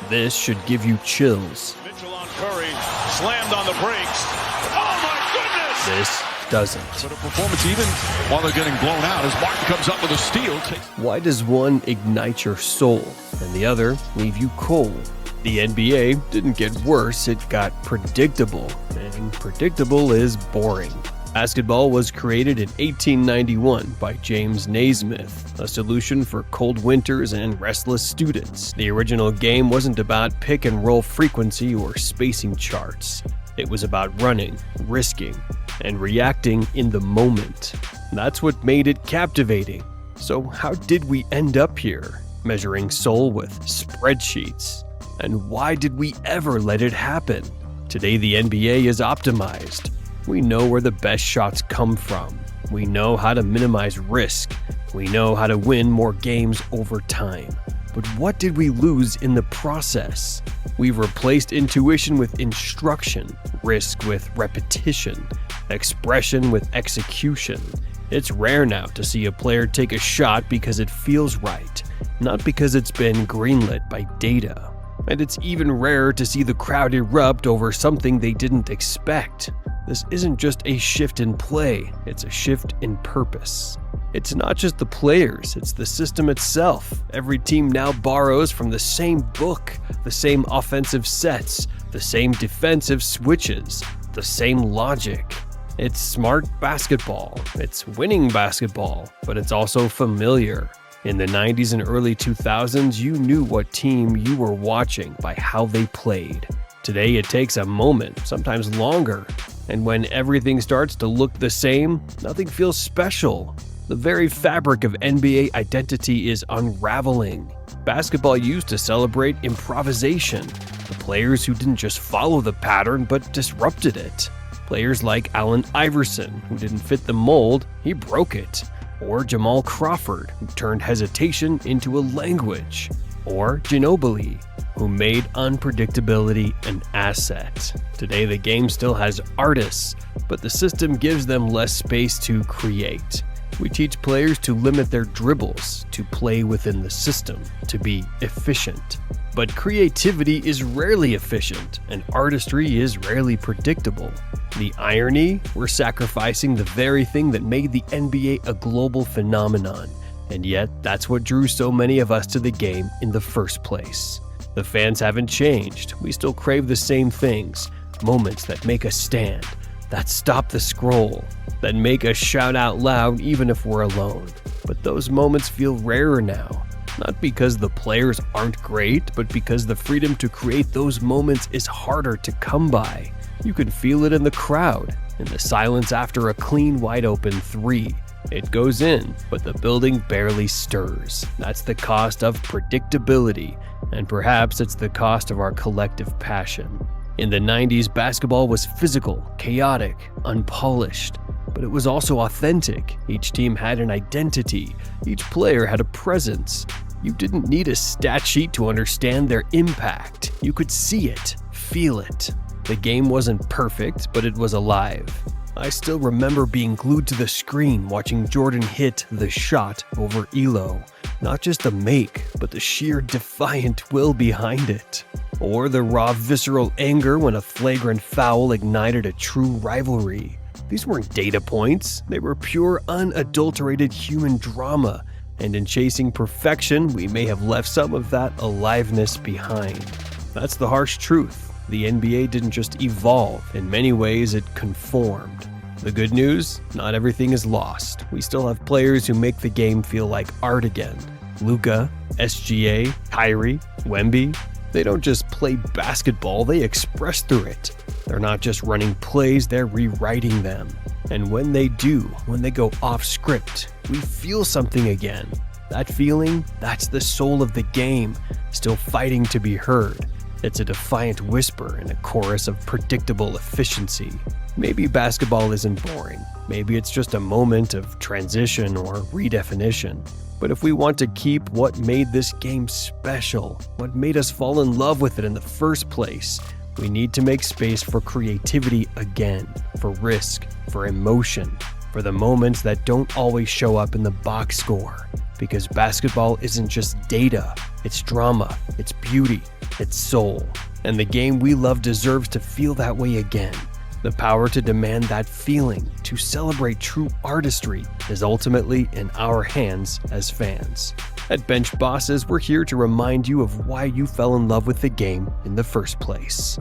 This should give you chills. Mitchell on Curry, slammed on the brakes. Oh my goodness! This doesn't. But a performance even while they're getting blown out as Martin comes up with a steal. Why does one ignite your soul and the other leave you cold? The NBA didn't get worse, it got predictable, and predictable is boring. Basketball was created in 1891 by James Naismith, a solution for cold winters and restless students. The original game wasn't about pick and roll frequency or spacing charts. It was about running, risking, and reacting in the moment. That's what made it captivating. So how did we end up here, measuring soul with spreadsheets? And why did we ever let it happen? Today the NBA is optimized. We know where the best shots come from. We know how to minimize risk. We know how to win more games over time. But what did we lose in the process? We've replaced intuition with instruction, risk with repetition, expression with execution. It's rare now to see a player take a shot because it feels right, not because it's been greenlit by data. And it's even rarer to see the crowd erupt over something they didn't expect. This isn't just a shift in play, it's a shift in purpose. It's not just the players, it's the system itself. Every team now borrows from the same book, the same offensive sets, the same defensive switches, the same logic. It's smart basketball, it's winning basketball, but it's also familiar. In the 90s and early 2000s, you knew what team you were watching by how they played. Today, it takes a moment, sometimes longer, and when everything starts to look the same, nothing feels special. The very fabric of NBA identity is unraveling. Basketball used to celebrate improvisation, the players who didn't just follow the pattern but disrupted it. Players like Allen Iverson, who didn't fit the mold, he broke it. Or Jamal Crawford, who turned hesitation into a language. Or Ginobili, who made unpredictability an asset. Today the game still has artists, but the system gives them less space to create. We teach players to limit their dribbles, to play within the system, to be efficient. But creativity is rarely efficient, and artistry is rarely predictable. The irony? We're sacrificing the very thing that made the NBA a global phenomenon, and yet that's what drew so many of us to the game in the first place. The fans haven't changed. We still crave the same things, moments that make us stand, that stop the scroll, that make us shout out loud even if we're alone. But those moments feel rarer now. Not because the players aren't great, but because the freedom to create those moments is harder to come by. You can feel it in the crowd, in the silence after a clean, wide-open three. It goes in, but the building barely stirs. That's the cost of predictability, and perhaps it's the cost of our collective passion. In the 90s, basketball was physical, chaotic, unpolished, but it was also authentic. Each team had an identity. Each player had a presence. You didn't need a stat sheet to understand their impact. You could see it, feel it. The game wasn't perfect, but it was alive. I still remember being glued to the screen watching Jordan hit the shot over Elo. Not just the make, but the sheer defiant will behind it. Or the raw visceral anger when a flagrant foul ignited a true rivalry. These weren't data points, they were pure unadulterated human drama. And in chasing perfection, we may have left some of that aliveness behind. That's the harsh truth. The NBA didn't just evolve, in many ways it conformed. The good news? Not everything is lost. We still have players who make the game feel like art again. Luka, SGA, Kyrie, Wemby. They don't just play basketball, they express through it. They're not just running plays, they're rewriting them. And when they do, when they go off script, we feel something again. That feeling, that's the soul of the game, still fighting to be heard. It's a defiant whisper in a chorus of predictable efficiency. Maybe basketball isn't boring. Maybe it's just a moment of transition or redefinition. But if we want to keep what made this game special, what made us fall in love with it in the first place, we need to make space for creativity again, for risk, for emotion, for the moments that don't always show up in the box score. Because basketball isn't just data, it's drama, it's beauty, its soul. And the game we love deserves to feel that way again. The power to demand that feeling, to celebrate true artistry, is ultimately in our hands as fans. At Bench Bosses, we're here to remind you of why you fell in love with the game in the first place.